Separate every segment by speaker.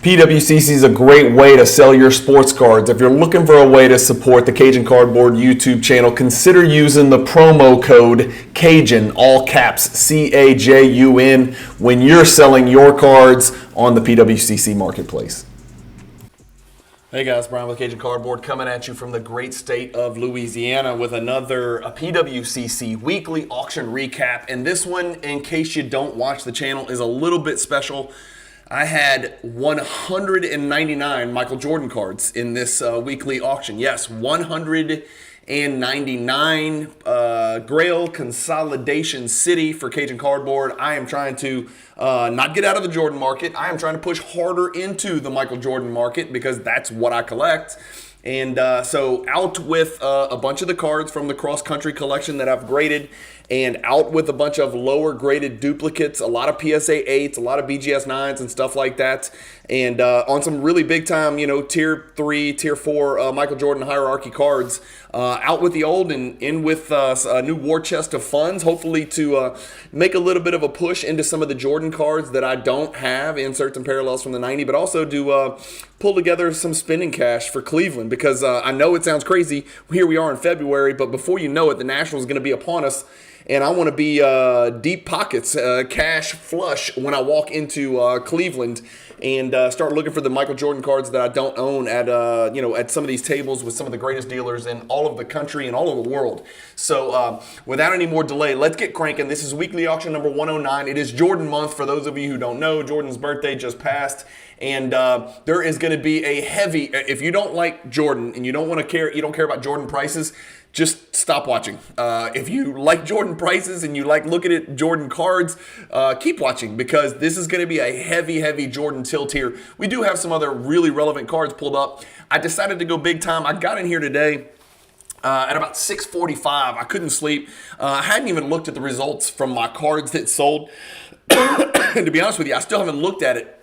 Speaker 1: PWCC is a great way to sell your sports cards. If you're looking for a way to support the Cajun Cardboard YouTube channel, consider using the promo code CAJUN, all caps, CAJUN, when you're selling your cards on the PWCC marketplace. Hey guys, Brian with Cajun Cardboard coming at you from the great state of Louisiana with another PWCC weekly auction recap. And this one, in case you don't watch the channel, is a little bit special. I had 199 Michael Jordan cards in this weekly auction. Yes, 199 Grail Consolidation City for Cajun Cardboard. I am trying to not get out of the Jordan market. I am trying to push harder into the Michael Jordan market because that's what I collect. And so out with a bunch of the cards from the cross-country collection that I've graded, and out with a bunch of lower graded duplicates, a lot of PSA 8s, a lot of BGS 9s and stuff like that. And on some really big time, tier 3, tier 4 Michael Jordan hierarchy cards, out with the old and in with a new war chest of funds, hopefully to make a little bit of a push into some of the Jordan cards that I don't have, inserts and parallels from the 90, but also to pull together some spending cash for Cleveland, because I know it sounds crazy. Here we are in February, but before you know it, the Nationals is going to be upon us. And I want to be deep pockets, cash flush when I walk into Cleveland and start looking for the Michael Jordan cards that I don't own at at some of these tables with some of the greatest dealers in all of the country and all over the world. So without any more delay, let's get cranking. This is weekly auction number 109. It is Jordan month. For those of you who don't know, Jordan's birthday just passed. And there is going to be a heavy, if you don't like Jordan and you don't care about Jordan prices, just stop watching. If you like Jordan prices and you like looking at Jordan cards, keep watching, because this is going to be a heavy Jordan tilt here. We do have some other really relevant cards pulled up. I decided to go big time. I got in here today at about 6:45. I couldn't sleep. I hadn't even looked at the results from my cards that sold. To be honest with you, I still haven't looked at it.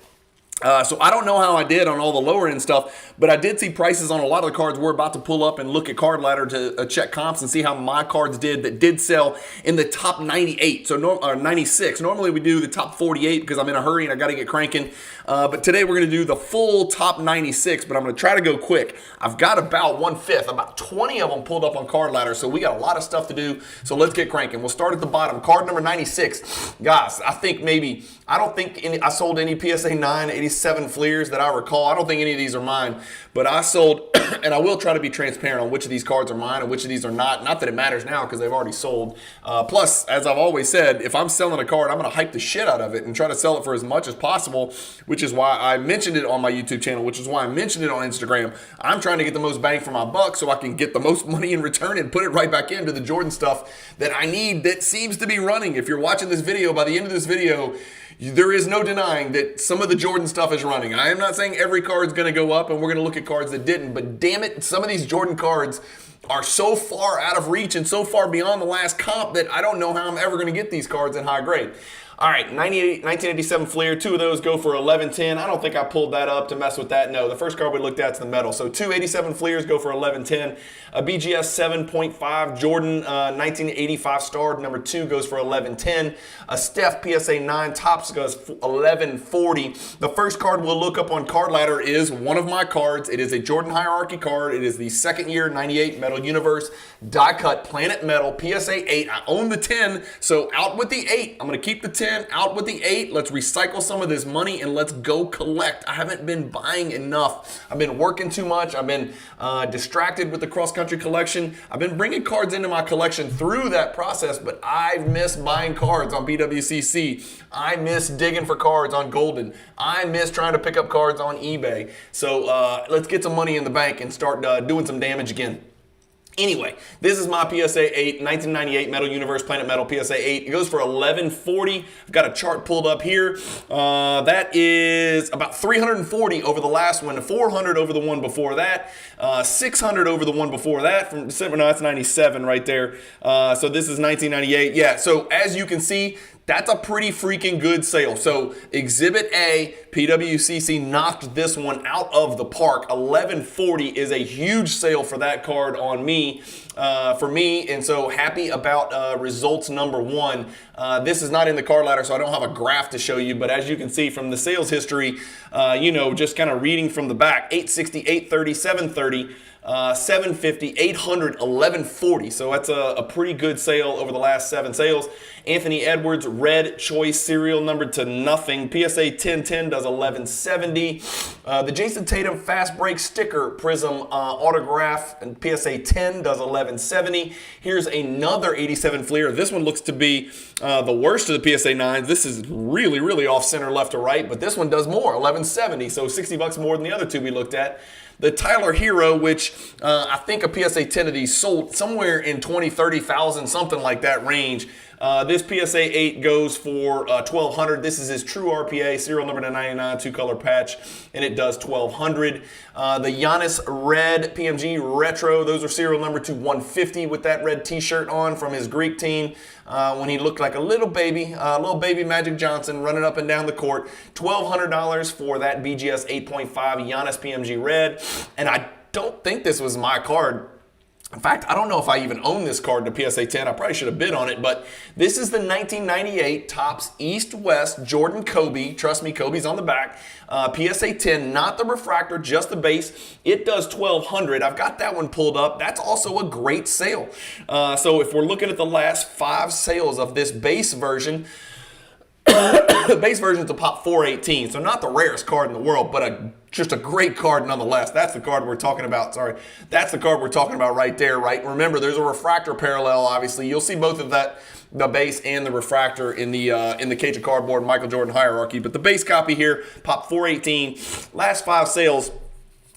Speaker 1: So I don't know how I did on all the lower end stuff, but I did see prices on a lot of the cards we're about to pull up and look at Card Ladder to check comps and see how my cards did that did sell in the top 98, so 96. Normally we do the top 48 because I'm in a hurry and I got to get cranking. But today we're going to do the full top 96, but I'm going to try to go quick. I've got about 1/5, about 20 of them pulled up on Card Ladder, so we got a lot of stuff to do. So let's get cranking. We'll start at the bottom. Card number 96. Guys, I don't think I sold any PSA 9, 87 Fleers that I recall. I don't think any of these are mine, but I sold, and I will try to be transparent on which of these cards are mine and which of these are not. Not that it matters now because they've already sold. Plus, as I've always said, if I'm selling a card, I'm going to hype the shit out of it and try to sell it for as much as possible, which is why I mentioned it on my YouTube channel, which is why I mentioned it on Instagram. I'm trying to get the most bang for my buck so I can get the most money in return and put it right back into the Jordan stuff that I need that seems to be running. If you're watching this video, by the end of this video, there is no denying that some of the Jordan stuff is running. I am not saying every card's going to go up, and we're going to look at cards that didn't, but damn it, some of these Jordan cards are so far out of reach and so far beyond the last comp that I don't know how I'm ever going to get these cards in high grade. All right, 1987 Fleer, 2 of those go for $11.10. I don't think I pulled that up to mess with that. No, the first card we looked at is the metal. So 2 87 Fleers go for $11.10. A BGS 7.5 Jordan 1985 Star number 2 goes for $11.10. A Steph PSA 9 Tops goes for $11.40. The first card we'll look up on Card Ladder is one of my cards. It is a Jordan hierarchy card. It is the second year 98 Metal Universe die cut Planet Metal PSA 8. I own the 10, so out with the 8. I'm going to keep the 10. Out with the 8. Let's recycle some of this money and let's go collect. I haven't been buying enough. I've been working too much. I've been distracted with the cross-country collection. I've been bringing cards into my collection through that process, but I've missed buying cards on PWCC. I miss digging for cards on Golden. I miss trying to pick up cards on eBay. So let's get some money in the bank and start doing some damage again. Anyway, this is my PSA 8, 1998 Metal Universe Planet Metal PSA 8. It goes for $11.40. I've got a chart pulled up here. That is about 340 over the last one, 400 over the one before that, 600 over the one before that from December. No, that's 97 right there. So this is 1998. Yeah, so as you can see, that's a pretty freaking good sale. So Exhibit A, PWCC knocked this one out of the park. $11.40 is a huge sale for that card on me. me. And so happy about results number one. This is not in the card ladder, so I don't have a graph to show you, but as you can see from the sales history, just kind of reading from the back, 860, 830, 730, 750, 800, 1140. So that's a pretty good sale over the last 7 sales. Anthony Edwards, red choice, serial numbered to nothing. PSA 1010 does 1170. The Jason Tatum fast break sticker prism autograph and PSA 10 does 1170. Here's another 87 Fleer. This one looks to be the worst of the PSA 9s. This is really, really off center left to right, but this one does more, 1170. So $60 more than the other two we looked at. The Tyler Hero, which I think a PSA 10 of these sold somewhere in 20, 30,000, something like that range. This PSA 8 goes for $1,200. This is his true RPA, serial number to 99, 2-color patch, and it does $1,200. The Giannis Red PMG Retro, those are serial number to 150 with that red t-shirt on from his Greek team when he looked like a little baby Magic Johnson running up and down the court. $1,200 for that BGS 8.5 Giannis PMG Red, and I don't think this was my card. In fact, I don't know if I even own this card to PSA 10. I probably should have bid on it, but this is the 1998 Topps East-West Jordan Kobe. Trust me, Kobe's on the back. PSA 10, not the refractor, just the base. It does $1,200. I've got that one pulled up. That's also a great sale. So if we're looking at the last 5 sales of this base version, the base version is a pop 418, so not the rarest card in the world, but just a great card nonetheless. That's the card we're talking about. Sorry, that's the card we're talking about right there, right? Remember, there's a refractor parallel, obviously. You'll see both of that, the base and the refractor in the Cajun Cardboard Michael Jordan hierarchy. But the base copy here, pop 418. Last 5 sales,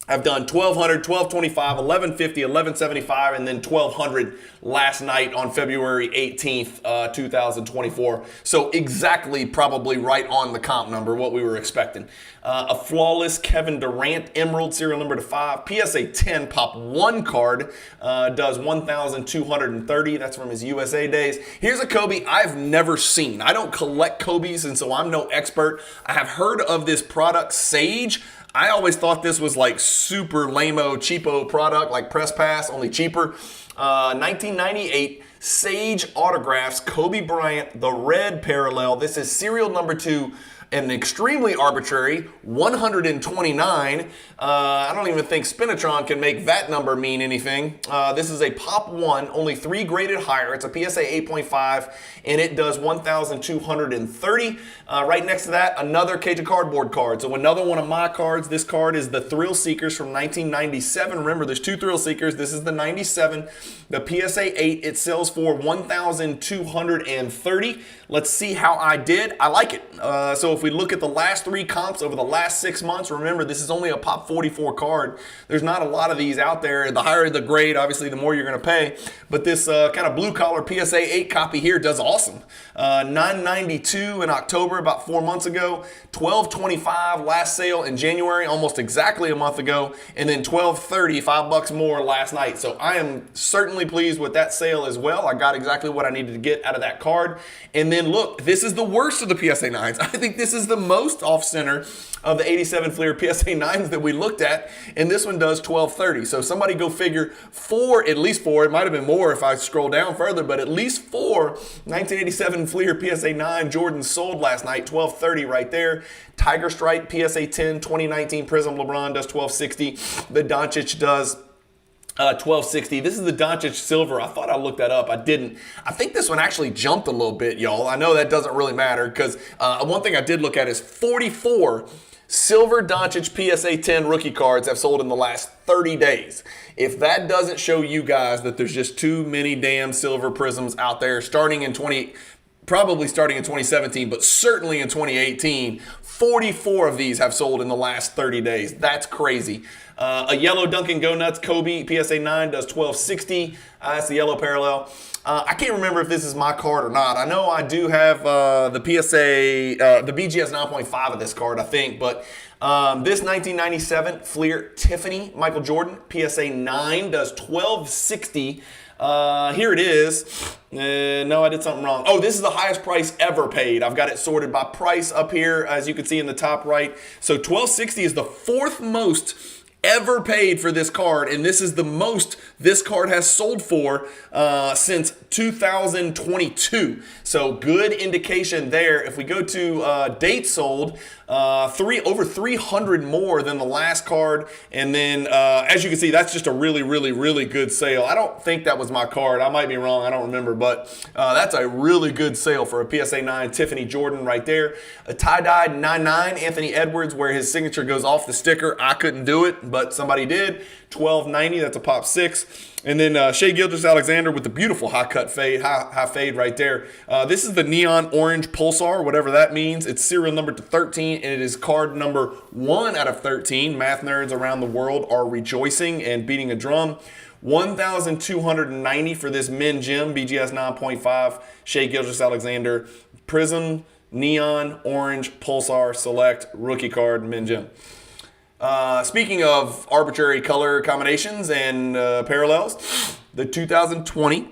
Speaker 1: I've done $1,200, $1,225, $1,150, $1,175, and then $1,200 last night on February 18th, 2024. So exactly probably right on the comp number, what we were expecting. A flawless Kevin Durant Emerald, serial number to 5. PSA 10 pop 1 card does $1,230. That's from his USA days. Here's a Kobe I've never seen. I don't collect Kobe's, and so I'm no expert. I have heard of this product, Sage. I always thought this was like super lame-o, cheapo product, like Press Pass, only cheaper. 1998 Sage Autographs, Kobe Bryant, the red parallel. This is serial number to an extremely arbitrary 129. I don't even think Spinatron can make that number mean anything. This is a pop 1, only 3 graded higher. It's a PSA 8.5, and it does $1,230. Right next to that, another Cajun Cardboard card. So another one of my cards. This card is the Thrill Seekers from 1997. Remember, there's 2 Thrill Seekers. This is the 97. The PSA 8, it sells for $1,230. Let's see how I did. I like it. So if we look at the last 3 comps over the last 6 months, remember, this is only a pop 44 card. There's not a lot of these out there. The higher the grade, obviously, the more you're going to pay. But this kind of blue-collar PSA 8 copy here does awesome. $992 in October, about 4 months ago. $1225 last sale in January, almost exactly a month ago. And then $1230, $5 more last night. So I am certainly pleased with that sale as well. I got exactly what I needed to get out of that card. And then look, this is the worst of the PSA 9s. I think this is the most off-center of the 87 Fleer PSA 9s that we looked at, and this one does $1230. So somebody go figure at least four, it might have been more if I scroll down further, but at least 4 1987 Fleer PSA 9 Jordans sold last night, $1230 right there. Tiger Stripe PSA 10 2019 Prism LeBron does $1260. The Doncic does $1260. This is the Doncic Silver. I thought I looked that up. I didn't. I think this one actually jumped a little bit, y'all. I know that doesn't really matter because one thing I did look at is 44 Silver Doncic PSA 10 rookie cards have sold in the last 30 days. If that doesn't show you guys that there's just too many damn silver prisms out there probably starting in 2017, but certainly in 2018, 44 of these have sold in the last 30 days. That's crazy. A yellow Dunkin' Go Nuts Kobe PSA 9 does $1260. That's the yellow parallel. I can't remember if this is my card or not. I know I do have the BGS 9.5 of this card, I think, but this 1997 Fleer Tiffany Michael Jordan PSA 9 does $1260. Here it is. No, I did something wrong. Oh, this is the highest price ever paid. I've got it sorted by price up here, as you can see in the top right. So $1260 is the 4th most ever paid for this card, and this is the most this card has sold for since 2022. So good indication there. If we go to dates sold, over 300 more than the last card, and then as you can see, that's just a really, really, really good sale. I don't think that was my card. I might be wrong. I don't remember, but that's a really good sale for a PSA 9 Tiffany Jordan right there. A tie-dyed 9.9 Anthony Edwards, where his signature goes off the sticker. I couldn't do it, but somebody did. $12.90. That's a pop 6. And then Shea Gilgeous-Alexander with the beautiful high fade right there. This is the neon orange Pulsar, whatever that means. It's serial number to 13, and it is card number 1 out of 13. Math nerds around the world are rejoicing and beating a drum. $1,290 for this Min Gem BGS 9.5 Shea Gilgeous-Alexander Prism neon orange Pulsar Select rookie card Min Gem. Speaking of arbitrary color combinations and parallels, the 2020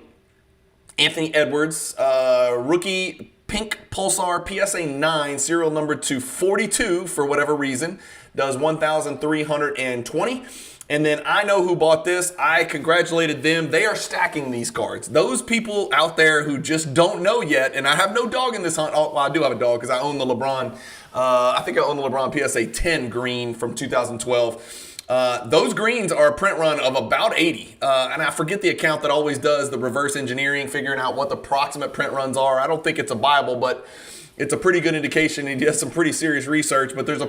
Speaker 1: Anthony Edwards rookie pink Pulsar PSA 9 serial number to 42 for whatever reason does $1,320. And then I know who bought this. I congratulated them. They are stacking these cards. Those people out there who just don't know yet, and I have no dog in this hunt. Oh, well, I do have a dog because I own the Lebron. I think I own the LeBron PSA 10 green from 2012. Those greens are a print run of about 80. And I forget the account that always does the reverse engineering, figuring out what the approximate print runs are. I don't think it's a Bible, but it's a pretty good indication. He does some pretty serious research, but there's an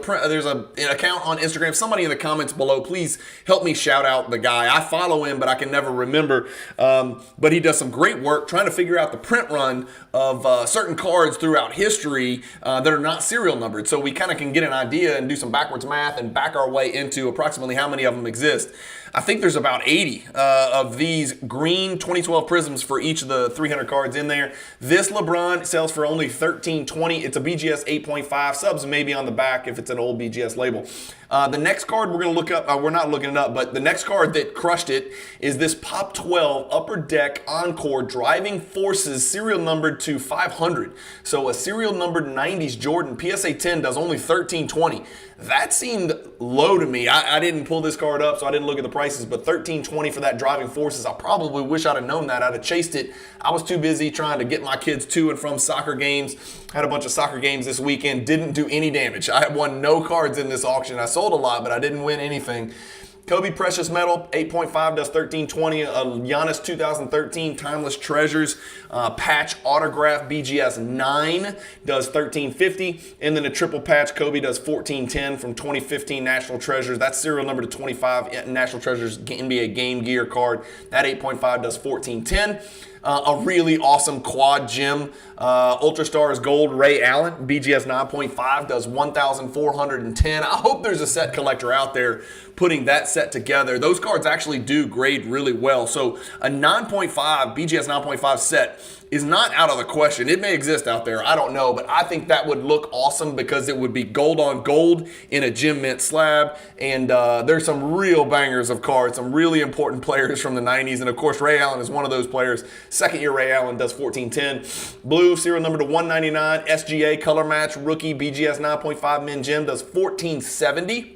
Speaker 1: account on Instagram. Somebody in the comments below, please help me shout out the guy. I follow him, but I can never remember. But he does some great work trying to figure out the print run of certain cards throughout history that are not serial numbered. So we kind of can get an idea and do some backwards math and back our way into approximately how many of them exist. I think there's about 80 of these green 2012 prisms for each of the 300 cards in there. This LeBron sells for only $13.20. It's a BGS 8.5. Subs maybe on the back if it's an old BGS label. The next card we're going to look up, we're not looking it up, but the next card that crushed it is this Pop 12 Upper Deck Encore Driving Forces serial numbered to 500. So a serial numbered 90s Jordan PSA 10 does only $13.20. That seemed low to me. I didn't pull this card up, so I didn't look at the prices, but $13.20 for that Driving Forces, I probably wish I'd have known that. I'd have chased it. I was too busy trying to get my kids to and from soccer games. Had a bunch of soccer games this weekend. Didn't do any damage. I won no cards in this auction. I sold a lot, but I didn't win anything. Kobe Precious Metal 8.5 does $13.20. Giannis 2013 Timeless Treasures patch autograph BGS 9 does $13.50, and then a triple patch Kobe does $14.10 from 2015 National Treasures. That's serial number to 25 National Treasures NBA Game Gear card. That 8.5 does $14.10. A really awesome quad gem Ultra Stars Gold Ray Allen BGS 9.5 does $1,410. I hope there's a set collector out there putting that set together. Those cards actually do grade really well. So a 9.5 BGS 9.5 set is not out of the question. It may exist out there, I don't know, but I think that would look awesome because it would be gold on gold in a gem mint slab. And there's some real bangers of cards, some really important players from the 90s. And of course, Ray Allen is one of those players. Second year Ray Allen does $14.10. Blue serial number to 199. SGA color match rookie BGS 9.5 Min Gem does $14.70.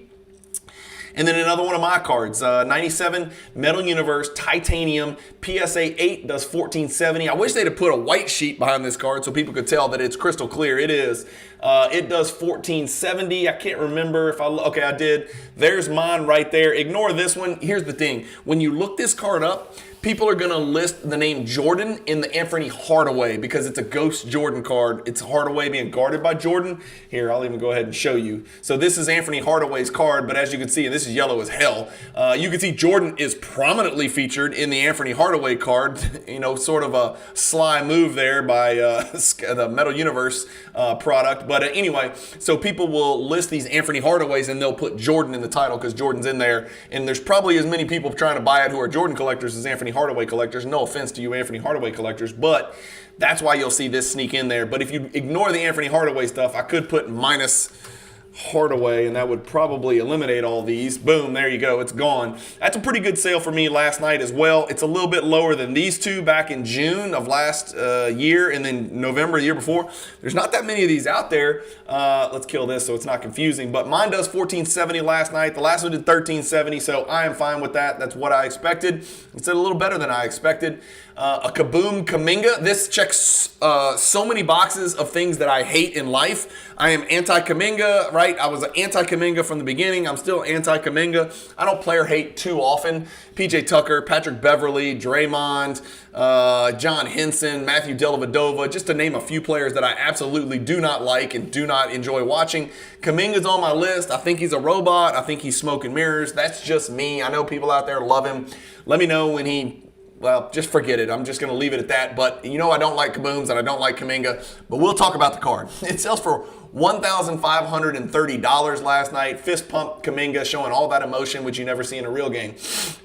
Speaker 1: And then another one of my cards, 97 Metal Universe Titanium PSA 8 does $14.70. I wish they'd have put a white sheet behind this card so people could tell that it's crystal clear. It is. It does $14.70. I can't remember if okay, I did. There's mine right there. Ignore this one. Here's the thing. When you look this card up, people are going to list the name Jordan in the Anthony Hardaway because it's a ghost Jordan card. It's Hardaway being guarded by Jordan. Here, I'll even go ahead and show you. So this is Anthony Hardaway's card, but as you can see, and this is yellow as hell, you can see Jordan is prominently featured in the Anthony Hardaway card. You know, sort of a sly move there by the Metal Universe product. But anyway, so people will list these Anthony Hardaways and they'll put Jordan in the title because Jordan's in there. And there's probably as many people trying to buy it who are Jordan collectors as Anthony Hardaway collectors. No offense to you Anthony Hardaway collectors, but that's why you'll see this sneak in there. But if you ignore the Anthony Hardaway stuff, I could put minus Hardaway, and that would probably eliminate all these. Boom, there you go, it's gone. That's a pretty good sale for me last night as well. It's a little bit lower than these two back in June of last year, and then November the year before. There's not that many of these out there. Let's kill this so it's not confusing, but mine does 1470 last night. The last one did 1370, so I am fine with that. That's what I expected. It's a little better than I expected. A Kaboom Kaminga. This checks so many boxes of things that I hate in life. I am anti-Kaminga, right? I was an anti-Kaminga from the beginning. I'm still anti-Kaminga. I don't player hate too often. PJ Tucker, Patrick Beverly, Draymond, John Henson, Matthew Dellavedova, just to name a few players that I absolutely do not like and do not enjoy watching. Kaminga's on my list. I think he's a robot. I think he's smoke and mirrors. That's just me. I know people out there love him. Let me know when he... Well, just forget it. I'm just going to leave it at that. But you know I don't like Kabooms and I don't like Kaminga. But we'll talk about the card. It sells for $1,530 last night. Fist pump Kaminga showing all that emotion, which you never see in a real game.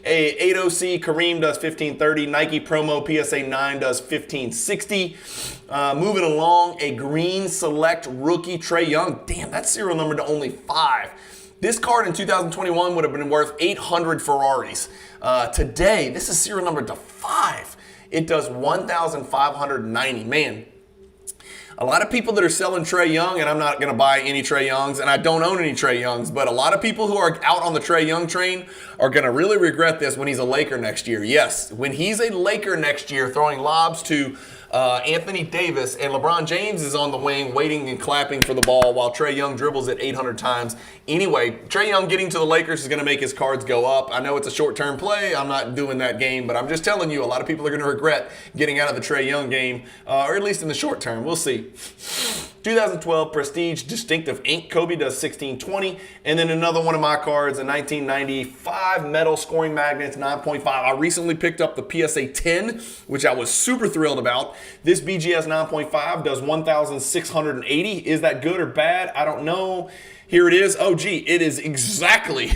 Speaker 1: A 8OC Kareem does $1,530. Nike promo PSA 9 does $1,560. Moving along, a green select rookie Trae Young. Damn, that's serial number to only 5. This card in 2021 would have been worth 800 Ferraris. Today, this is serial number to 5. It does 1,590. Man, a lot of people that are selling Trae Young, and I'm not going to buy any Trae Youngs, and I don't own any Trae Youngs, but a lot of people who are out on the Trae Young train are going to really regret this when he's a Laker next year. Yes, when he's a Laker next year throwing lobs to Anthony Davis, and LeBron James is on the wing waiting and clapping for the ball while Trae Young dribbles it 800 times. Anyway, Trae Young getting to the Lakers is going to make his cards go up. I know it's a short-term play. I'm not doing that game, but I'm just telling you, a lot of people are going to regret getting out of the Trae Young game, or at least in the short term. We'll see. 2012 Prestige Distinctive Ink. Kobe does 1620. And then another one of my cards, a 1995 Metal Scoring Magnets 9.5. I recently picked up the PSA 10, which I was super thrilled about. This BGS 9.5 does 1,680. Is that good or bad? I don't know. Here it is. Oh, gee, it is exactly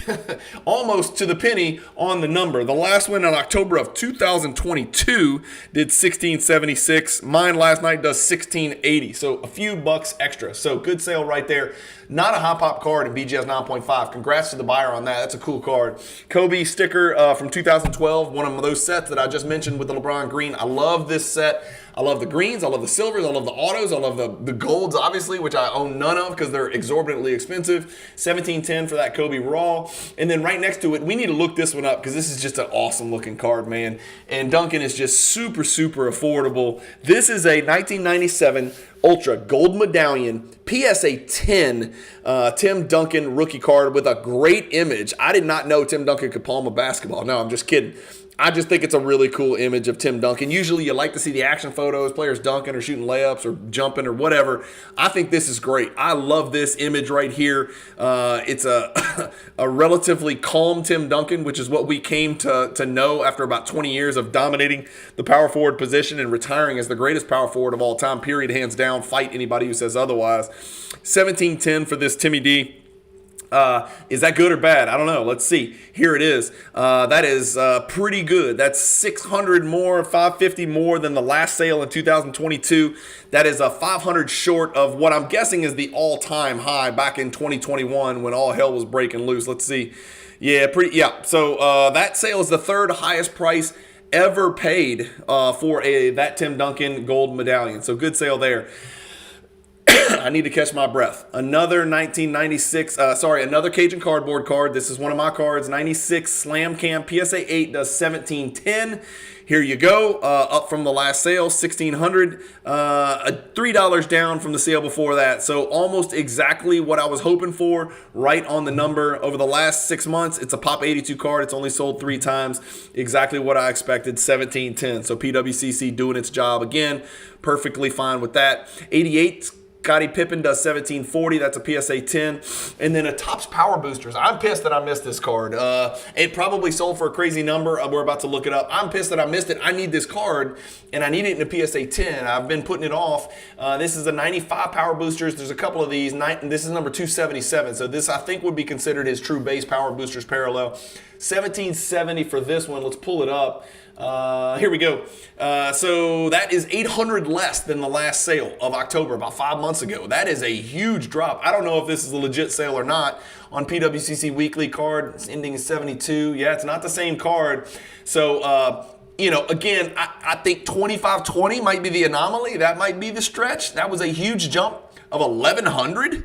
Speaker 1: almost to the penny on the number. The last one in October of 2022 did 1676. Mine last night does 1680. So a few bucks extra. So good sale right there. Not a hot pop card in BGS 9.5. Congrats to the buyer on that. That's a cool card. Kobe sticker from 2012. One of those sets that I just mentioned with the LeBron green. I love this set. I love the greens, I love the silvers, I love the autos, I love the golds, obviously, which I own none of because they're exorbitantly expensive. 1710 for that Kobe Raw. And then right next to it, we need to look this one up because this is just an awesome looking card, man. And Duncan is just super, super affordable. This is a 1997 Ultra Gold Medallion PSA 10 Tim Duncan rookie card with a great image. I did not know Tim Duncan could palm a basketball. No, I'm just kidding. I just think it's a really cool image of Tim Duncan. Usually you like to see the action photos, players dunking or shooting layups or jumping or whatever. I think this is great. I love this image right here. It's a relatively calm Tim Duncan, which is what we came to know after about 20 years of dominating the power forward position and retiring as the greatest power forward of all time, period, hands down. Fight anybody who says otherwise. 1710 for this Timmy D. Is that good or bad? I don't know. Let's see. Here it is. That is pretty good. That's 600 more, 550 more than the last sale in 2022. That is a 500 short of what I'm guessing is the all-time high back in 2021 when all hell was breaking loose. Let's see. Yeah, So that sale is the third highest price ever paid for that Tim Duncan gold medallion. So good sale there. I need to catch my breath. Another 1996, another Cajun cardboard card. This is one of my cards. 96 Slam Cam PSA 8 does 1710. Here you go. Up from the last sale, 1600. $3 down from the sale before that. So almost exactly what I was hoping for. Right on the number. Over the last 6 months, it's a Pop 82 card. It's only sold 3 times. Exactly what I expected, 1710. So PWCC doing its job again. Perfectly fine with that. 88 Scottie Pippen does 1740. That's a PSA 10. And then a Topps Power Boosters. I'm pissed that I missed this card. It probably sold for a crazy number. We're about to look it up. I'm pissed that I missed it. I need this card, and I need it in a PSA 10. I've been putting it off. This is a 95 Power Boosters. There's a couple of these. This is number 277. So this, I think, would be considered his true base Power Boosters parallel. 1770 for this one. Let's pull it up. Here we go. So that is 800 less than the last sale of October, about 5 months ago. That is a huge drop. I don't know if this is a legit sale or not. On PWCC Weekly card, it's ending in 72. Yeah, it's not the same card. So, again, I think 2520 might be the anomaly. That might be the stretch. That was a huge jump of 1100.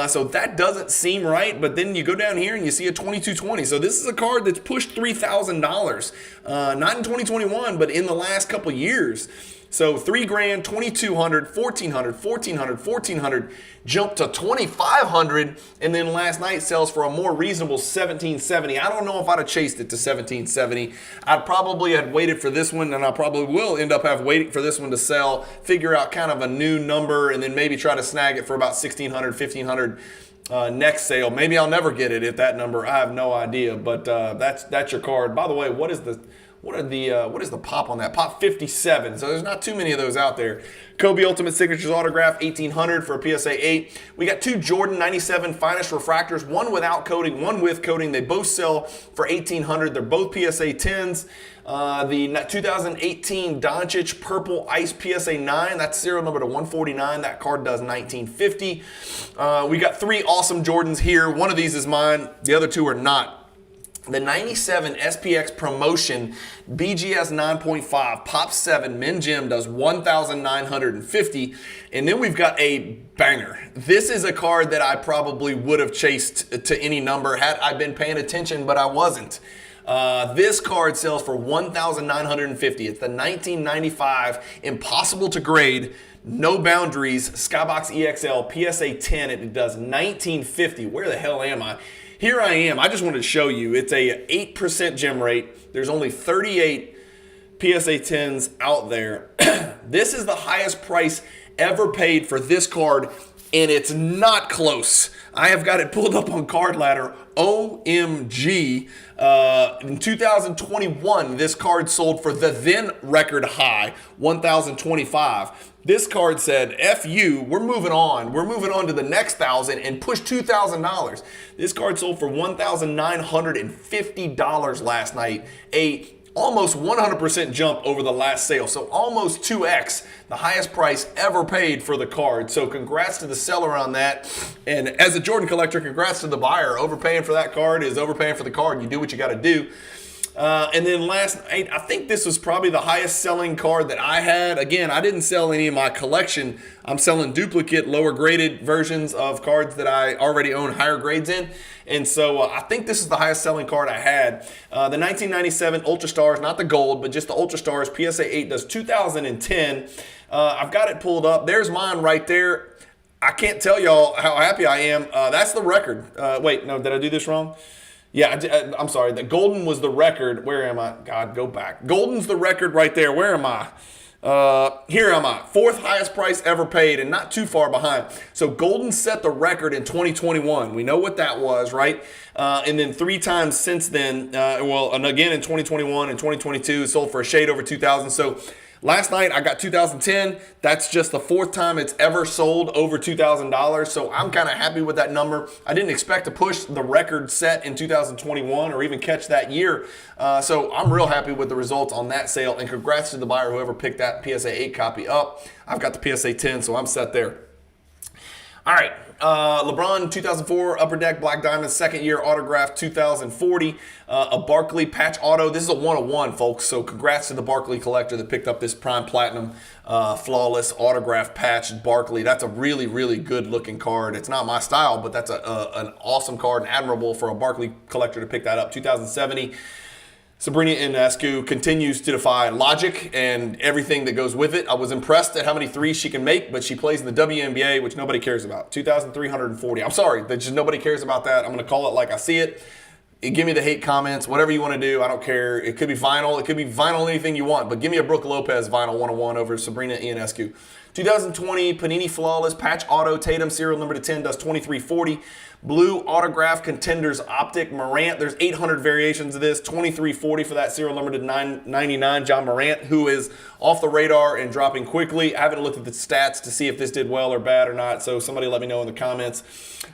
Speaker 1: So that doesn't seem right, but then you go down here and you see a 2220. So this is a card that's pushed $3,000, not in 2021, but in the last couple years. So $3,000, 2,200, 1,400, 1,400, 1,400, jumped to 2,500, and then last night sells for a more reasonable 1,770. I don't know if I'd have chased it to 1,770. I'd probably have waited for this one, and I probably will end up waiting for this one to sell, figure out kind of a new number, and then maybe try to snag it for about 1,600, 1,500 next sale. Maybe I'll never get it at that number. I have no idea, but that's your card. By the way, what is the pop on that? Pop 57. So there's not too many of those out there. Kobe Ultimate Signatures Autograph, 1,800 for a PSA 8. We got two Jordan 97 Finest Refractors, one without coating, one with coating. They both sell for 1,800. They're both PSA 10s. The 2018 Doncic Purple Ice PSA 9, that's serial number to 149. That card does 1,950. We got three awesome Jordans here. One of these is mine. The other two are not. The 97 SPX Promotion BGS 9.5 Pop 7 Min Gem does 1,950. And then we've got a banger. This is a card that I probably would have chased to any number had I been paying attention, but I wasn't. This card sells for 1,950. It's the 1995 Impossible to Grade, No Boundaries Skybox EXL PSA 10. It does 1,950. Where the hell am I? Here I am. I just wanted to show you. It's a 8% gem rate. There's only 38 PSA 10s out there. This is the highest price ever paid for this card, and it's not close. I have got it pulled up on Card Ladder. OMG. In 2021, this card sold for the then record high, 1,025. This card said, F you, we're moving on. We're moving on to the next 1,000 and push $2,000. This card sold for $1,950 last night. Almost 100% jump over the last sale. So almost 2x the highest price ever paid for the card. So congrats to the seller on that. And as a Jordan collector, congrats to the buyer. Overpaying for that card is overpaying for the card. You do what you got to do. And then last night, I think this was probably the highest selling card that I had. Again, I didn't sell any of my collection. I'm selling duplicate, lower graded versions of cards that I already own higher grades in. And so I think this is the highest selling card I had. The 1997 Ultra Stars, not the gold, but just the Ultra Stars PSA 8 does 2010. I've got it pulled up. There's mine right there. I can't tell y'all how happy I am. That's the record. Wait, no, did I do this wrong? Yeah, I'm sorry. The golden was the record. Where am I? God, go back. Golden's the record right there. Where am I? Here am I. Fourth highest price ever paid and not too far behind. So golden set the record in 2021. We know what that was, right? And then 3 times since then, and again in 2021 and 2022, it sold for a shade over 2,000. So last night I got 2010. That's just the 4th time it's ever sold over $2,000. So I'm kind of happy with that number. I didn't expect to push the record set in 2021 or even catch that year. So I'm real happy with the results on that sale. And congrats to the buyer, whoever picked that PSA 8 copy up. I've got the PSA 10, so I'm set there. All right, Lebron 2004 Upper Deck Black Diamond second year autograph 2040. A Barkley patch auto. This is a 101, folks. So congrats to the Barkley collector that picked up this Prime Platinum flawless autograph patch Barkley. That's a really, really good looking card. It's not my style, but that's an awesome card and admirable for a Barkley collector to pick that up. 2070. Sabrina Ionescu continues to defy logic and everything that goes with it. I was impressed at how many threes she can make, but she plays in the WNBA, which nobody cares about. 2,340. I'm sorry, that just nobody cares about that. I'm going to call it like I see it. Give me the hate comments, whatever you want to do. I don't care. It could be vinyl. It could be vinyl anything you want, but give me a Brooke Lopez vinyl 101 over Sabrina Ionescu. 2020 Panini Flawless Patch Auto Tatum serial number to 10 does 2340. Blue Autograph Contenders Optic Morant. There's 800 variations of this. 2340 for that serial number to 999. John Morant, who is off the radar and dropping quickly. I haven't looked at the stats to see if this did well or bad or not, so somebody let me know in the comments.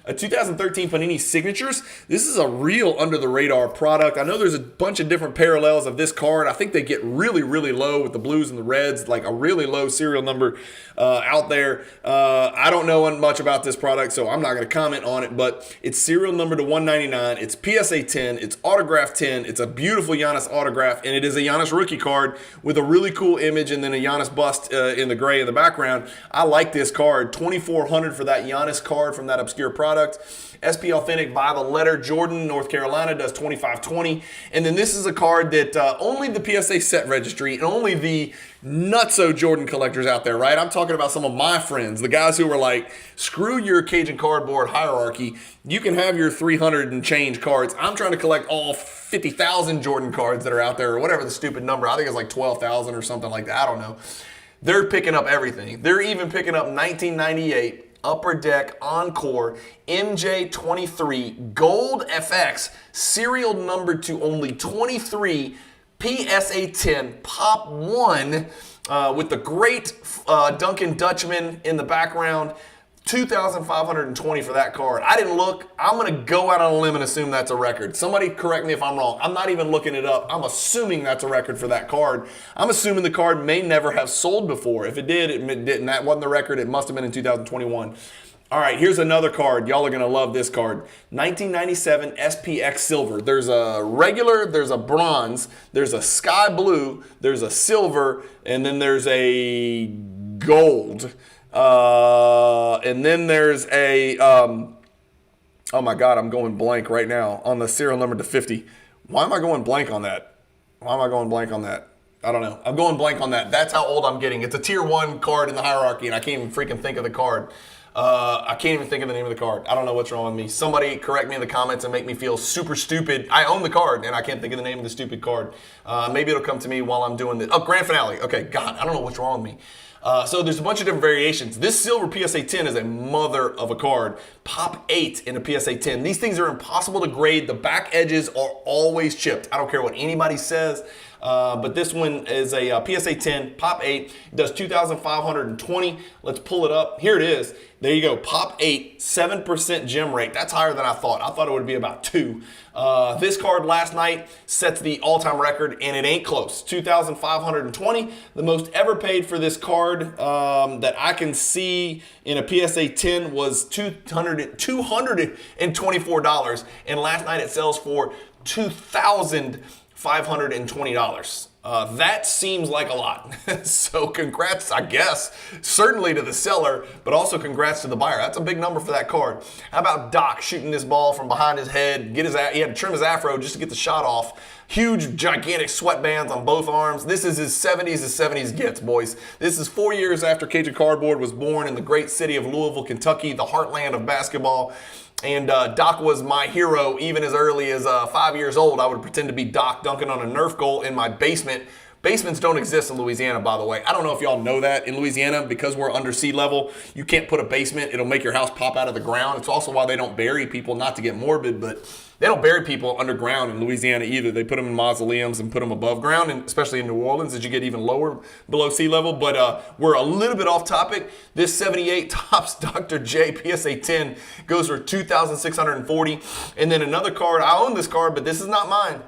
Speaker 1: 2013 Panini Signatures. This is a real under-the-radar product. I know there's a bunch of different parallels of this card. I think they get really, really low with the blues and the reds, like a really low serial number out there. I don't know much about this product, so I'm not going to comment on it, but it's serial number to 199. It's PSA 10. It's autograph 10. It's a beautiful Giannis autograph, and it is a Giannis rookie card with a really cool image and then a Giannis bust in the gray in the background. I like this card. 2,400 for that Giannis card from that obscure product. SP Authentic by the letter. Jordan, North Carolina does 2520. And then this is a card that only the PSA set registry and only the nutso Jordan collectors out there, right? I'm talking about some of my friends, the guys who were like, screw your Cajun cardboard hierarchy. You can have your 300 and change cards. I'm trying to collect all 50,000 Jordan cards that are out there, or whatever the stupid number. I think it's like 12,000 or something like that. I don't know. They're picking up everything. They're even picking up 1998 Upper Deck Encore MJ23 Gold FX serial number to only 23 PSA 10 Pop 1 with the great Duncan Dutchman in the background. 2,520 for that card. I didn't look. I'm going to go out on a limb and assume that's a record. Somebody correct me if I'm wrong. I'm not even looking it up. I'm assuming that's a record for that card. I'm assuming the card may never have sold before. If it did, it didn't. That wasn't the record. It must have been in 2021. All right, here's another card. Y'all are going to love this card. 1997 SPX Silver. There's a regular, there's a bronze, there's a sky blue, there's a silver, and then there's a gold. And then there's a, oh my God, I'm going blank right now on the serial number to 50. Why am I going blank on that? Why am I going blank on that? I don't know. I'm going blank on that. That's how old I'm getting. It's a tier 1 card in the hierarchy, and I can't even freaking think of the card. I can't even think of the name of the card. I don't know what's wrong with me. Somebody correct me in the comments and make me feel super stupid. I own the card, and I can't think of the name of the stupid card. Maybe it'll come to me while I'm doing this. Oh, Grand Finale. Okay, God, I don't know what's wrong with me. So there's a bunch of different variations. This silver PSA 10 is a mother of a card. Pop 8 in a PSA 10. These things are impossible to grade. The back edges are always chipped. I don't care what anybody says. But this one is a PSA 10, Pop 8. It does 2,520. Let's pull it up. Here it is. There you go. Pop 8, 7% gem rate. That's higher than I thought. I thought it would be about 2. This card last night sets the all-time record, and it ain't close. 2,520. The most ever paid for this card that I can see in a PSA 10 was $224. And last night it sells for $2,520. That seems like a lot. So congrats, I guess, certainly to the seller, but also congrats to the buyer. That's a big number for that card. How about Doc shooting this ball from behind his head? He had to trim his afro just to get the shot off. Huge, gigantic sweatbands on both arms. This is as 70s gets, boys. This is 4 years after Cajun Cardboard was born in the great city of Louisville, Kentucky, the heartland of basketball. And Doc was my hero even as early as 5 years old. I would pretend to be Doc dunking on a Nerf goal in my basement. Basements don't exist in Louisiana, by the way. I don't know if y'all know that. In Louisiana, because we're under sea level, you can't put a basement. It'll make your house pop out of the ground. It's also why they don't bury people, not to get morbid, but they don't bury people underground in Louisiana either. They put them in mausoleums and put them above ground, and especially in New Orleans as you get even lower below sea level. But we're a little bit off topic. This 78 Topps Dr. J PSA 10 goes for $2,640. And then another card, I own this card, but this is not mine.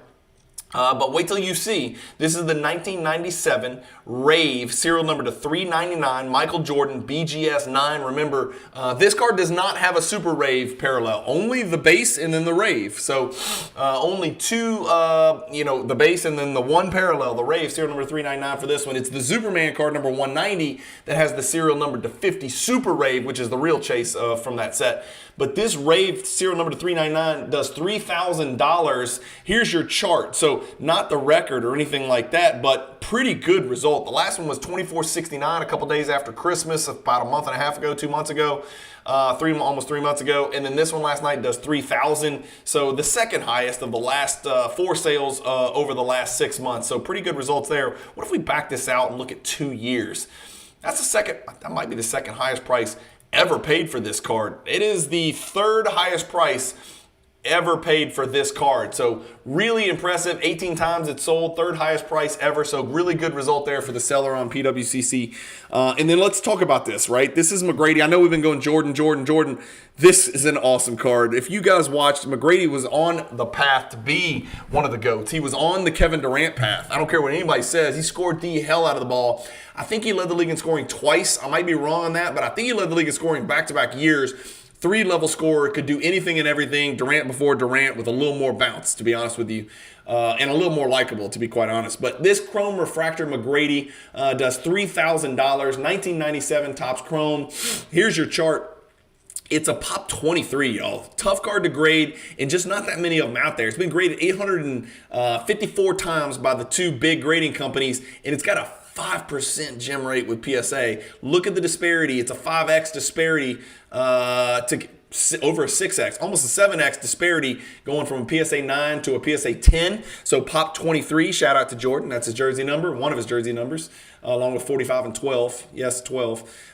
Speaker 1: But wait till you see. This is the 1997 Rave, serial number to 399, Michael Jordan, BGS 9. Remember, this card does not have a Super Rave parallel. Only the base and then the Rave. So only two, the base and then the one parallel, the Rave, serial number 399 for this one. It's the Superman card number 190 that has the serial number to 50 Super Rave, which is the real chase from that set. But this Rave serial number to 399 does $3,000. Here's your chart. So not the record or anything like that, but pretty good result. The last one was $24.69 a couple days after Christmas, about a month and a half ago, 2 months ago, almost 3 months ago. And then this one last night does $3,000. So the second highest of the last 4 sales over the last 6 months. So pretty good results there. What if we back this out and look at 2 years? That's the second, that might be the second highest price ever paid for this card. It is the third highest price ever paid for this card. So really impressive. 18 times it sold, third highest price ever. So really good result there for the seller on PWCC. And then let's talk about this, right? This is McGrady. I know we've been going Jordan. This is an awesome card. If you guys watched, McGrady was on the path to be one of the GOATs. He was on the Kevin Durant path. I don't care what anybody says. He scored the hell out of the ball. I think he led the league in scoring twice. I might be wrong on that, but I think he led the league in scoring back-to-back years. 3-level scorer, could do anything and everything. Durant before Durant with a little more bounce, to be honest with you, and a little more likable, to be quite honest. But this Chrome Refractor McGrady does $3,000, 1997 Topps Chrome. Here's your chart. It's a pop 23, y'all. Tough card to grade, and just not that many of them out there. It's been graded 854 times by the two big grading companies, and it's got a 5% gem rate with PSA. Look at the disparity. It's a 5x disparity to over a 6x, almost a 7x disparity going from a PSA 9 to a PSA 10. So pop 23, shout out to Jordan. That's his jersey number, one of his jersey numbers, along with 45 and 12. Yes, 12.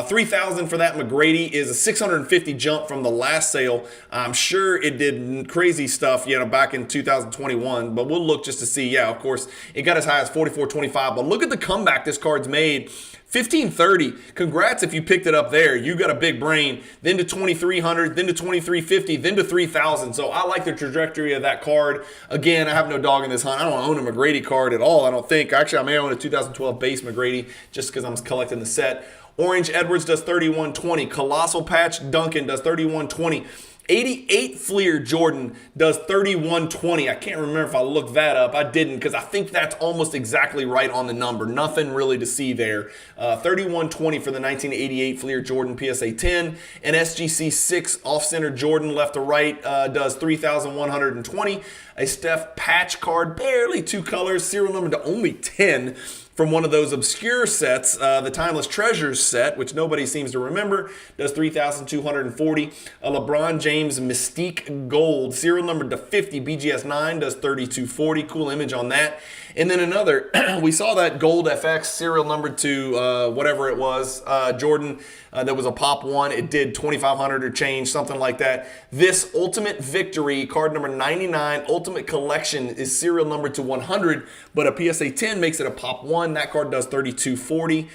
Speaker 1: 3,000 for that McGrady is a 650 jump from the last sale. I'm sure it did crazy stuff, back in 2021, but we'll look just to see. Yeah, of course, it got as high as 44.25, but look at the comeback this card's made. 1530, congrats if you picked it up there. You got a big brain. Then to 2300, then to 2350, then to 3000. So I like the trajectory of that card. Again, I have no dog in this hunt. I don't own a McGrady card at all, I don't think. Actually, I may own a 2012 base McGrady just because I'm collecting the set. Orange Edwards does 3120. Colossal Patch Duncan does 3120. 88 Fleer Jordan does 3120. I can't remember if I looked that up. I didn't, because I think that's almost exactly right on the number. Nothing really to see there. 3120 for the 1988 Fleer Jordan PSA 10. And SGC 6 off-center Jordan left to right does 3,120. A Steph patch card, barely two colors, serial number to only 10. From one of those obscure sets, the Timeless Treasures set, which nobody seems to remember, does 3,240. A LeBron James Mystique Gold, serial number to 50, BGS 9, does 3,240. Cool image on that. And then another, we saw that Gold FX serial number to whatever it was, Jordan, that was a pop one. It did 2,500 or change, something like that. This Ultimate Victory, card number 99, Ultimate Collection is serial number to 100, but a PSA 10 makes it a pop one. That card does 3,240.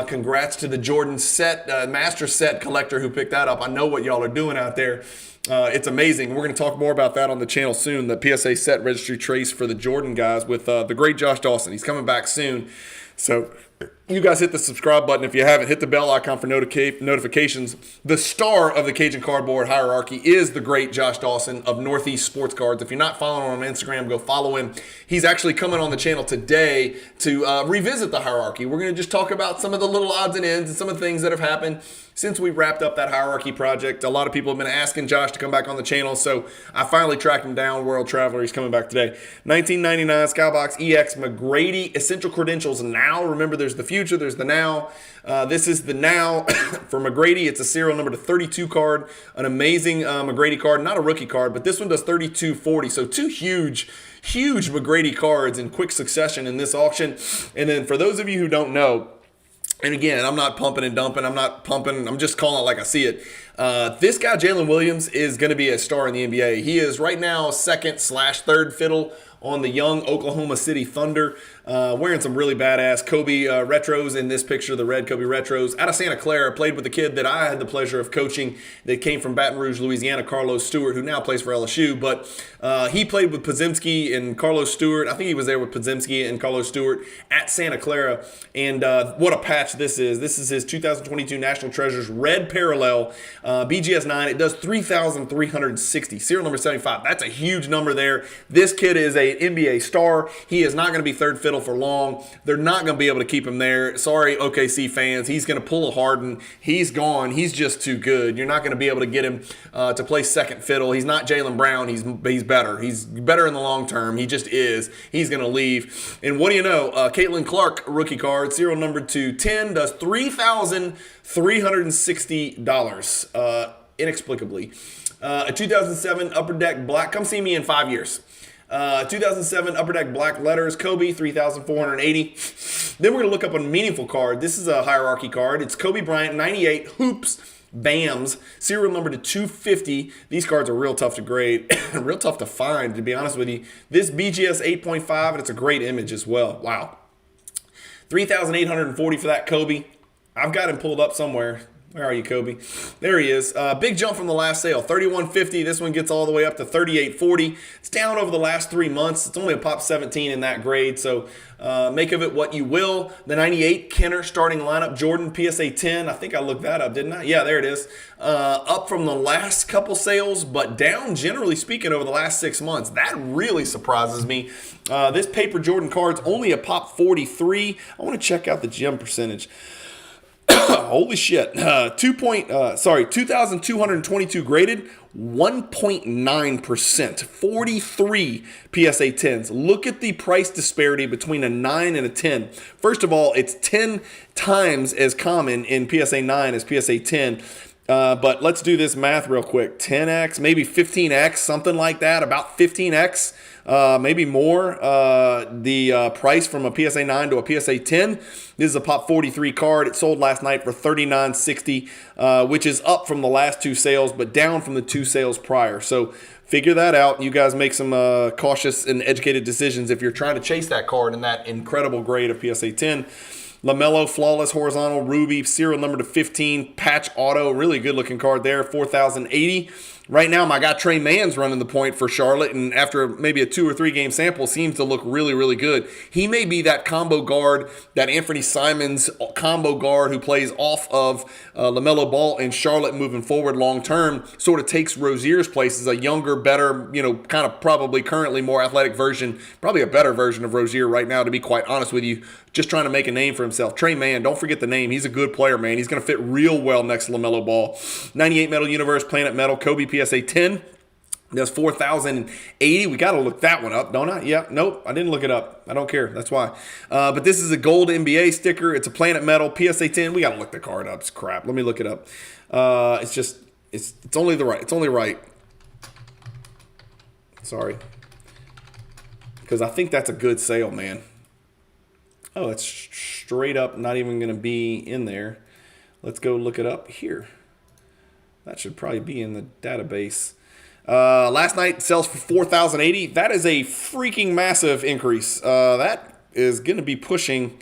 Speaker 1: Congrats to the Jordan set, master set collector who picked that up. I know what y'all are doing out there. It's amazing. We're going to talk more about that on the channel soon. The PSA set registry trace for the Jordan guys with the great Josh Dawson. He's coming back soon. So you guys hit the subscribe button if you haven't. Hit the bell icon for notifications. The star of the Cajun Cardboard hierarchy is the great Josh Dawson of Northeast Sports Cards. If you're not following him on Instagram, go follow him. He's actually coming on the channel today to revisit the hierarchy. We're going to just talk about some of the little odds and ends and some of the things that have happened since we wrapped up that hierarchy project. A lot of people have been asking Josh to come back on the channel, so I finally tracked him down. World Traveler, he's coming back today. 1999 Skybox EX McGrady Essential Credentials Now. Remember, there's the future, there's the now. This is the now for McGrady. It's a serial number to 32 card, an amazing McGrady card, not a rookie card, but this one does 3240. So two huge McGrady cards in quick succession in this auction. And then for those of you who don't know, and again, I'm not pumping and dumping. I'm just calling it like I see it. This guy, Jalen Williams, is going to be a star in the NBA. He is right now second/third fiddle on the young Oklahoma City Thunder, wearing some really badass Kobe retros in this picture, the red Kobe retros. Out of Santa Clara, played with a kid that I had the pleasure of coaching that came from Baton Rouge, Louisiana, Carlos Stewart, who now plays for LSU. But he played with Podziemski and Carlos Stewart. I think he was there with Podziemski and Carlos Stewart at Santa Clara. And what a patch this is. This is his 2022 National Treasures red parallel, BGS 9. It does 3,360, serial number 75. That's a huge number there. This kid is a NBA star. He is not going to be third fiddle for long. They're not going to be able to keep him there. Sorry, OKC fans. He's going to pull a Harden. He's gone. He's just too good. You're not going to be able to get him to play second fiddle. He's not Jaylen Brown. He's better. He's better in the long term. He just is. He's going to leave. And what do you know? Caitlin Clark rookie card, serial number 210, does $3,360 inexplicably. A 2007 Upper Deck Black. Come see me in 5 years. 2007 Upper Deck Black Letters Kobe, 3,480. Then we're going to look up a meaningful card. This is a hierarchy card. It's Kobe Bryant, 98 Hoops BAMs, serial number to 250. These cards are real tough to grade, real tough to find, to be honest with you. This BGS 8.5, and it's a great image as well. Wow. 3,840 for that Kobe. I've got him pulled up somewhere. Where are you, Kobe? There he is. Big jump from the last sale. 31.50. This one gets all the way up to 38.40. It's down over the last 3 months. It's only a pop 17 in that grade, so make of it what you will. The 98 Kenner starting lineup. Jordan PSA 10. I think I looked that up, didn't I? Yeah, there it is. Up from the last couple sales, but down, generally speaking, over the last 6 months. That really surprises me. This paper Jordan card's only a pop 43. I want to check out the gem percentage. Holy shit. 2,222 graded, 1.9%, 43 PSA 10s. Look at the price disparity between a 9 and a 10. First of all, it's 10 times as common in PSA 9 as PSA 10. But let's do this math real quick. 10x, maybe 15x, something like that, about 15x. Maybe more, the price from a PSA 9 to a PSA 10. This is a pop 43 card. It sold last night for $39.60, which is up from the last 2 sales, but down from the 2 sales prior. So figure that out. You guys make some cautious and educated decisions if you're trying to chase that card in that incredible grade of PSA 10. LaMelo, flawless horizontal ruby, serial number to 15, patch auto, really good looking card there, 4,080. Right now, my guy Trey Mann's running the point for Charlotte, and after maybe a 2 or 3 game sample, seems to look really, really good. He may be that combo guard, that Anthony Simons combo guard who plays off of LaMelo Ball in Charlotte moving forward long term, sort of takes Rozier's place as a younger, better, kind of probably currently more athletic version, probably a better version of Rozier right now, to be quite honest with you, just trying to make a name for himself. Trey Mann, don't forget the name. He's a good player, man. He's going to fit real well next to LaMelo Ball. 98 Metal Universe, Planet Metal, Kobe PSA 10. That's 4,080. We got to look that one up, don't I? Yeah, nope, I didn't look it up. I don't care. That's why. But this is a gold NBA sticker. It's a Planet Metal PSA 10. We got to look the card up. It's crap. Let me look it up. It's only the right. It's only right. Sorry. Because I think that's a good sale, man. Oh, it's straight up not even going to be in there. Let's go look it up here. That should probably be in the database. Last night sells for 4,080. That is a freaking massive increase. That is going to be pushing.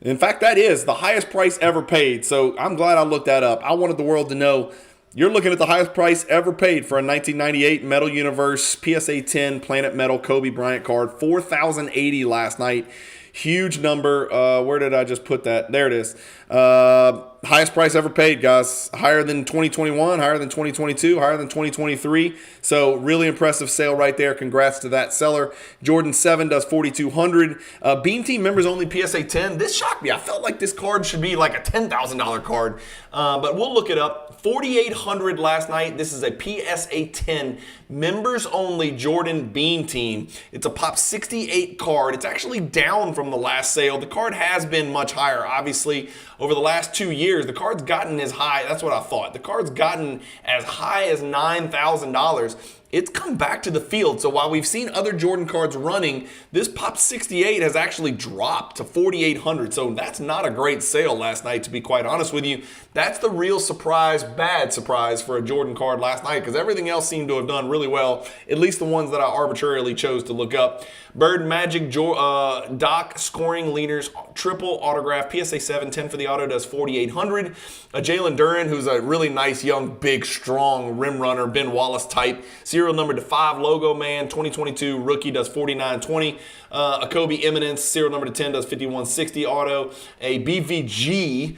Speaker 1: In fact, that is the highest price ever paid. So I'm glad I looked that up. I wanted the world to know you're looking at the highest price ever paid for a 1998 Metal Universe PSA 10 Planet Metal Kobe Bryant card. 4,080 last night. Huge number. Where did I just put that? There it is. Highest price ever paid, guys. Higher than 2021, higher than 2022, higher than 2023. So really impressive sale right there. Congrats to that seller. Jordan 7 does 4,200. Beam Team members only PSA 10. This shocked me. I felt like this card should be like a $10,000 card. But we'll look it up. 4,800 last night. This is a PSA 10 members only Jordan Beam Team. It's a pop 68 card. It's actually down from the last sale. The card has been much higher, obviously, over the last 2 years. The card's gotten as high, that's what I thought. The card's gotten as high as $9,000. It's come back to the field. So while we've seen other Jordan cards running, this pop 68 has actually dropped to 4,800. So that's not a great sale last night, to be quite honest with you. That's the real surprise, bad surprise for a Jordan card last night, because everything else seemed to have done really well, at least the ones that I arbitrarily chose to look up. Bird Magic Doc Scoring Leaders Triple Autograph PSA 7, 10 for the auto, does 4,800. Jalen Duren, who's a really nice, young, big, strong rim runner, Ben Wallace type. Serial number to 5 logo man, 2022 rookie, does 4,920. A Kobe Eminence, serial number to 10, does 5,160 auto. A BVG,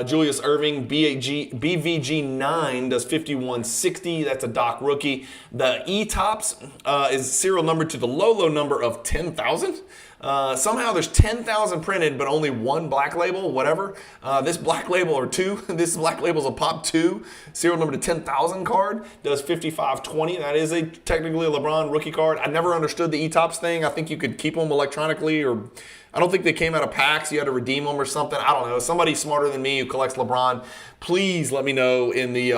Speaker 1: Julius Irving, BVG 9 does 5,160. That's a Doc rookie. The E-Tops is serial number to the low number of 10,000. Somehow there's 10,000 printed, but only one black label, whatever. This black label, or two, this black label's a pop 2. Serial number to 10,000 card, does 5,520. That is technically a LeBron rookie card. I never understood the E-Tops thing. I think you could keep them electronically, or I don't think they came out of packs. You had to redeem them or something. I don't know. Somebody smarter than me who collects LeBron, please let me know in the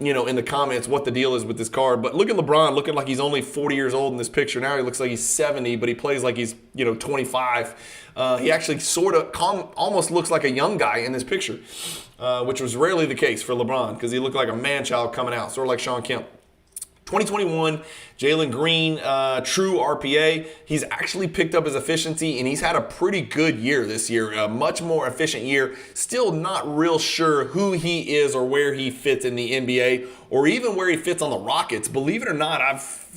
Speaker 1: in the comments what the deal is with this card. But look at LeBron looking like he's only 40 years old in this picture. Now he looks like he's 70, but he plays like he's 25. He actually sort of almost looks like a young guy in this picture, which was rarely the case for LeBron because he looked like a man-child coming out, sort of like Sean Kemp. 2021, Jalen Green, true RPA. He's actually picked up his efficiency, and he's had a pretty good year this year, a much more efficient year. Still not real sure who he is or where he fits in the NBA or even where he fits on the Rockets. Believe it or not,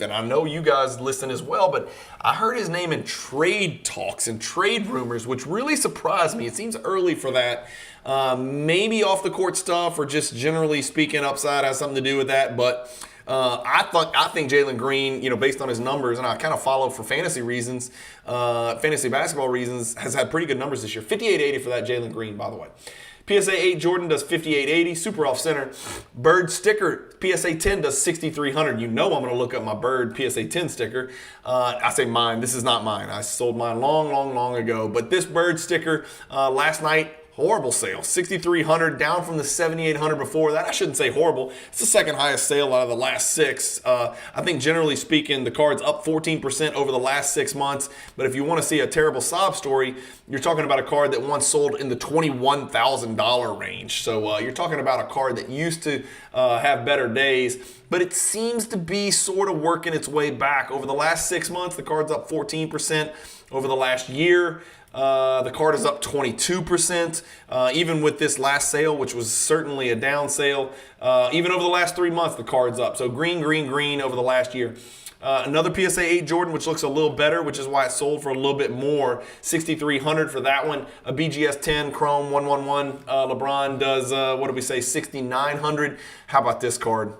Speaker 1: and I know you guys listen as well, but I heard his name in trade talks and trade rumors, which really surprised me. It seems early for that. Maybe off the court stuff or just generally speaking upside has something to do with that, but I think Jalen Green, based on his numbers, and I kind of follow for fantasy reasons, fantasy basketball reasons, has had pretty good numbers this year. 58.80 for that Jalen Green, by the way. PSA 8 Jordan does 58.80, super off center. Bird sticker PSA 10 does 6,300. I'm going to look up my Bird PSA 10 sticker. I say mine. This is not mine. I sold mine long ago. But this Bird sticker last night. Horrible sale, 6,300 down from the 7,800 before that. I shouldn't say horrible. It's the second highest sale out of the last 6. I think generally speaking, the card's up 14% over the last 6 months. But if you want to see a terrible sob story, you're talking about a card that once sold in the $21,000 range. So you're talking about a card that used to have better days, but it seems to be sort of working its way back. Over the last 6 months, the card's up 14%. Over the last year, the card is up 22%. Even with this last sale, which was certainly a down sale, even over the last 3 months, the card's up. So green over the last year. Another PSA 8 Jordan, which looks a little better, which is why it sold for a little bit more. 6,300 for that one. A BGS 10 Chrome 111 LeBron does, 6,900. How about this card?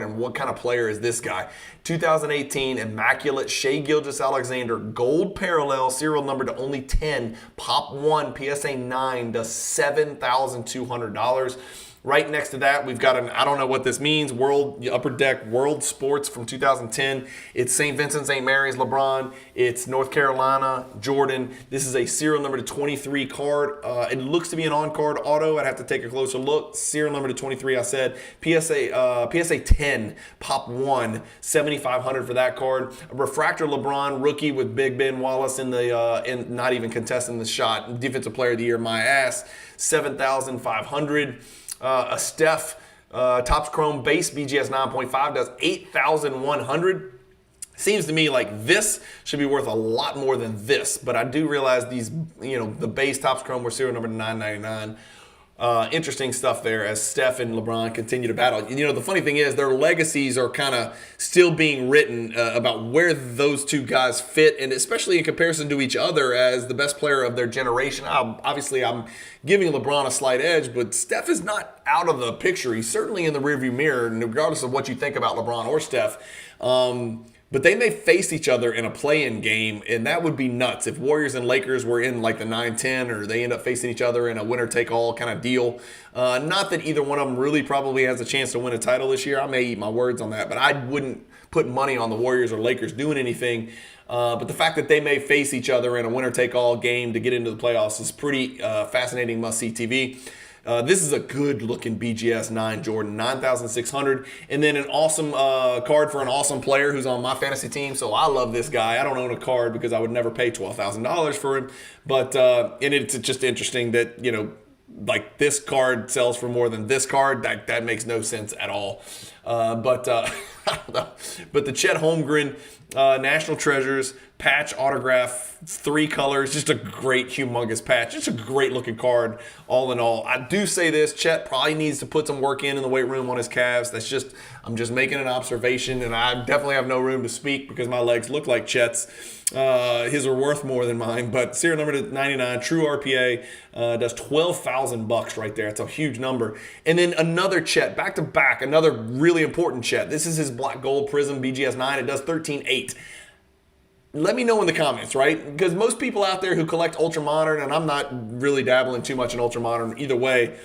Speaker 1: And what kind of player is this guy? 2018 Immaculate Shai Gilgeous-Alexander gold parallel, serial number to only 10. Pop 1 PSA 9 does $7,200. Right next to that, we've got I don't know what this means, Upper Deck World Sports from 2010. It's St. Vincent, St. Mary's LeBron. It's North Carolina Jordan. This is a serial number to 23 card. It looks to be an on-card auto. I'd have to take a closer look. Serial number to 23, I said. PSA 10, Pop 1, 7,500 for that card. A refractor LeBron rookie with Big Ben Wallace in not even contesting the shot. Defensive Player of the Year, my ass, 7,500. A Steph Topps Chrome base BGS 9.5 does 8,100. Seems to me like this should be worth a lot more than this, but I do realize these, the base Topps Chrome were serial number 999. Interesting stuff there as Steph and LeBron continue to battle. The funny thing is their legacies are kind of still being written about where those two guys fit, and especially in comparison to each other as the best player of their generation. Obviously, I'm giving LeBron a slight edge, but Steph is not out of the picture. He's certainly in the rearview mirror, and regardless of what you think about LeBron or Steph. But they may face each other in a play-in game, and that would be nuts. If Warriors and Lakers were in like the 9-10, or they end up facing each other in a winner-take-all kind of deal. Not that either one of them really probably has a chance to win a title this year. I may eat my words on that, but I wouldn't put money on the Warriors or Lakers doing anything. But the fact that they may face each other in a winner-take-all game to get into the playoffs is pretty fascinating must-see TV. This is a good-looking BGS 9 Jordan, 9,600. And then an awesome card for an awesome player who's on my fantasy team. So I love this guy. I don't own a card because I would never pay $12,000 for him. But and it's just interesting that, like this card sells for more than this card. That makes no sense at all. But the CHET Holmgren National Treasures patch autograph, 3 colors, just a great humongous patch, just a great looking card all in all. I do say this, Chet probably needs to put some work in the weight room on his calves. I'm just making an observation, and I definitely have no room to speak because my legs look like Chet's. His are worth more than mine, but serial number to 99, true RPA, does $12,000 right there. It's a huge number. And then another CHET, back to back, another really important CHET. This is his black gold prism BGS 9. It does 13.8. Let me know in the comments, right? Because most people out there who collect ultra modern, and I'm not really dabbling too much in ultra modern either way,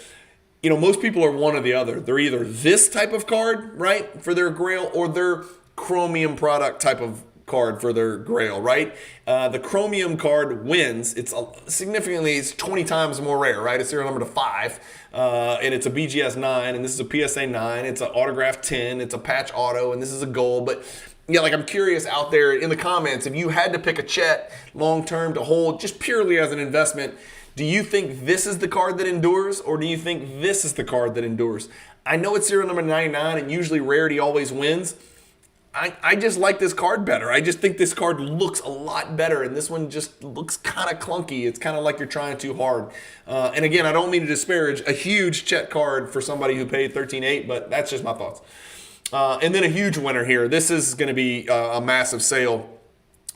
Speaker 1: most people are one or the other. They're either this type of card, right, for their grail, or their chromium product type of card for their Grail, right? The Chromium card wins. It's significantly, it's 20 times more rare, right? It's serial number to 5, and it's a BGS 9, and this is a PSA 9. It's an autograph 10. It's a patch auto, and this is a gold. But yeah, like I'm curious out there in the comments, if you had to pick a CHET long term to hold, just purely as an investment, do you think this is the card that endures, or do you think this is the card that endures? I know it's serial number 99, and usually rarity always wins. I just like this card better. I just think this card looks a lot better, and this one just looks kind of clunky. It's kind of like you're trying too hard. And again, I don't mean to disparage a huge CHET card for somebody who paid $13.8, but that's just my thoughts. And then a huge winner here. This is going to be a massive sale.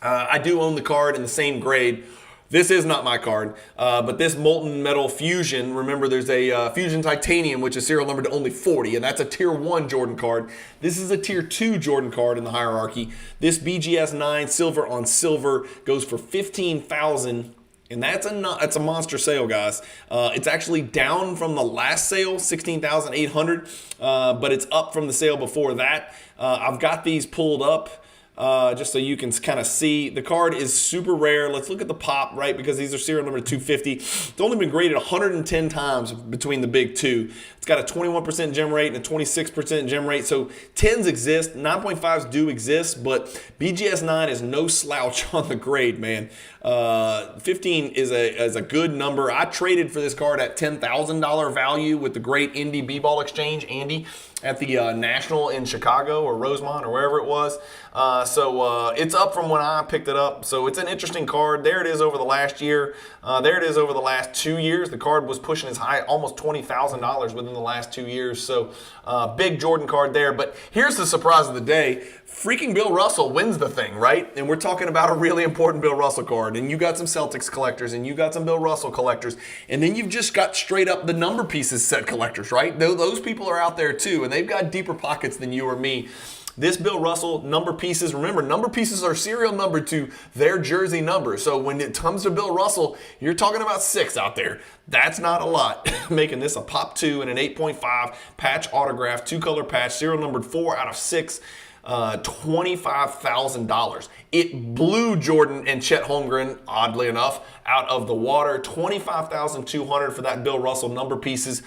Speaker 1: I do own the card in the same grade. This is not my card, but this Molten Metal Fusion, remember there's a Fusion Titanium, which is serial number to only 40, and that's a Tier 1 Jordan card. This is a Tier 2 Jordan card in the hierarchy. This BGS 9 silver on silver goes for $15,000. And that's a monster sale, guys. It's actually down from the last sale, $16,800, but it's up from the sale before that. I've got these pulled up just so you can kind of see. The card is super rare. Let's look at the pop, right? Because these are serial number 250. It's only been graded 110 times between the big two. It's got a 21% gem rate and a 26% gem rate. So 10s exist, 9.5s do exist, but BGS 9 is no slouch on the grade, man. 15 is a good number. I traded for this card at $10,000 value with the great Indy B-Ball Exchange, Andy, at the National in Chicago or Rosemont or wherever it was. So it's up from when I picked it up. So it's an interesting card. There it is over the last year. There it is over the last 2 years. The card was pushing as high almost $20,000 within the last 2 years. So big Jordan card there. But here's the surprise of the day. Freaking Bill Russell wins the thing, right? And we're talking about a really important Bill Russell card. And you got some Celtics collectors, and you got some Bill Russell collectors. And then you've just got straight up the number pieces set collectors, right? Those people are out there too, and they've got deeper pockets than you or me. This Bill Russell number pieces, remember, number pieces are serial number to their jersey number. So when it comes to Bill Russell, you're talking about 6 out there. That's not a lot. Making this a pop 2 and an 8.5 patch autograph, 2-color patch, serial numbered 4 out of 6. $25,000. It blew Jordan and Chet Holmgren, oddly enough, out of the water. $25,200 for that Bill Russell number pieces.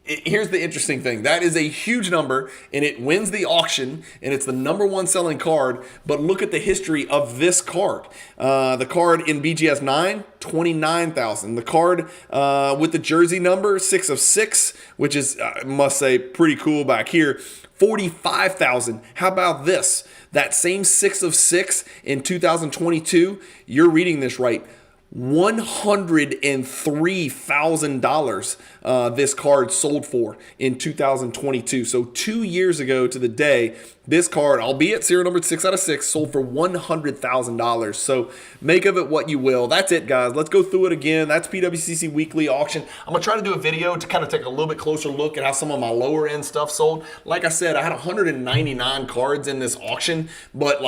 Speaker 1: Here's the interesting thing. That is a huge number, and it wins the auction, and it's the number 1 selling card. But look at the history of this card. The card in BGS 9, $29,000. The card with the jersey number, 6 of 6, which is, I must say, pretty cool back here, $45,000. How about this? That same 6 of 6 in 2022, you're reading this right, $103,000 this card sold for in 2022. So 2 years ago to the day, this card, albeit serial number 6 out of 6, sold for $100,000. So make of it what you will. That's it, guys. Let's go through it again. That's PWCC Weekly Auction. I'm going to try to do a video to kind of take a little bit closer look at how some of my lower end stuff sold. Like I said, I had 199 cards in this auction, but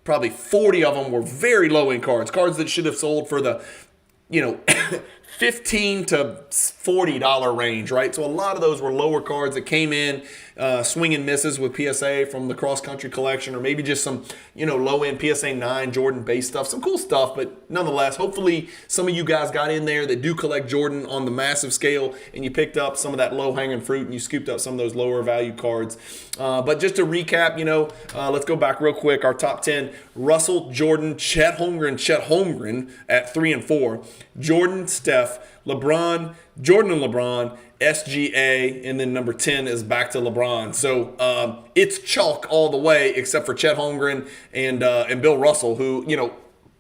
Speaker 1: probably 40 of them were very low end cards that should have sold for the, $15 to $40 range, right? So a lot of those were lower cards that came in, swing and misses with PSA from the cross country collection, or maybe just some, low end PSA 9 Jordan base stuff, some cool stuff. But nonetheless, hopefully some of you guys got in there that do collect Jordan on the massive scale, and you picked up some of that low hanging fruit and you scooped up some of those lower value cards. But just to recap, let's go back real quick. Our top 10: Russell, Jordan, Chet Holmgren at 3 and 4, Jordan, Steph, LeBron, Jordan and LeBron, SGA, and then number 10 is back to LeBron. So it's chalk all the way except for Chet Holmgren and Bill Russell, who,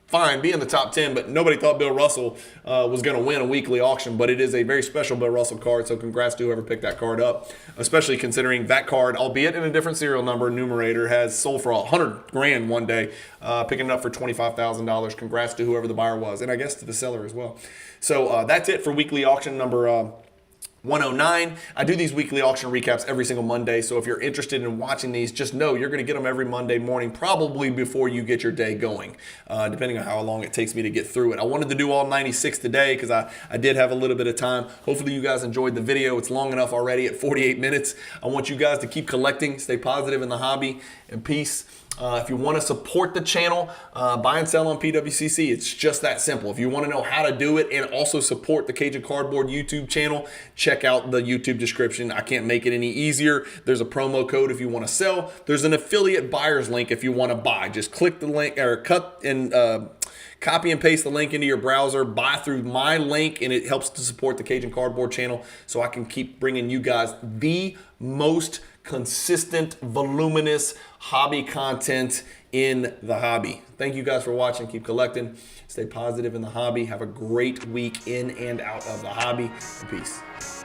Speaker 1: fine, be in the top 10, but nobody thought Bill Russell was going to win a weekly auction. But it is a very special Bill Russell card, so congrats to whoever picked that card up, especially considering that card, albeit in a different serial number numerator, has sold for $100,000 one day, picking it up for $25,000. Congrats to whoever the buyer was, and I guess to the seller as well. So that's it for weekly auction number 109. I do these weekly auction recaps every single Monday, so if you're interested in watching these, just know you're going to get them every Monday morning, probably before you get your day going, depending on how long it takes me to get through it. I wanted to do all 96 today because I did have a little bit of time. Hopefully you guys enjoyed the video. It's long enough already at 48 minutes. I want you guys to keep collecting, stay positive in the hobby, and peace. If you want to support the channel, buy and sell on PWCC. It's just that simple. If you want to know how to do it and also support the Cajun Cardboard YouTube channel, check out the YouTube description. I can't make it any easier. There's a promo code if you want to sell. There's an affiliate buyer's link if you want to buy. Just click the link or cut and copy and paste the link into your browser, buy through my link, and it helps to support the Cajun Cardboard channel so I can keep bringing you guys the most consistent, voluminous hobby content in the hobby. Thank you guys for watching. Keep collecting. Stay positive in the hobby. Have a great week in and out of the hobby. And peace.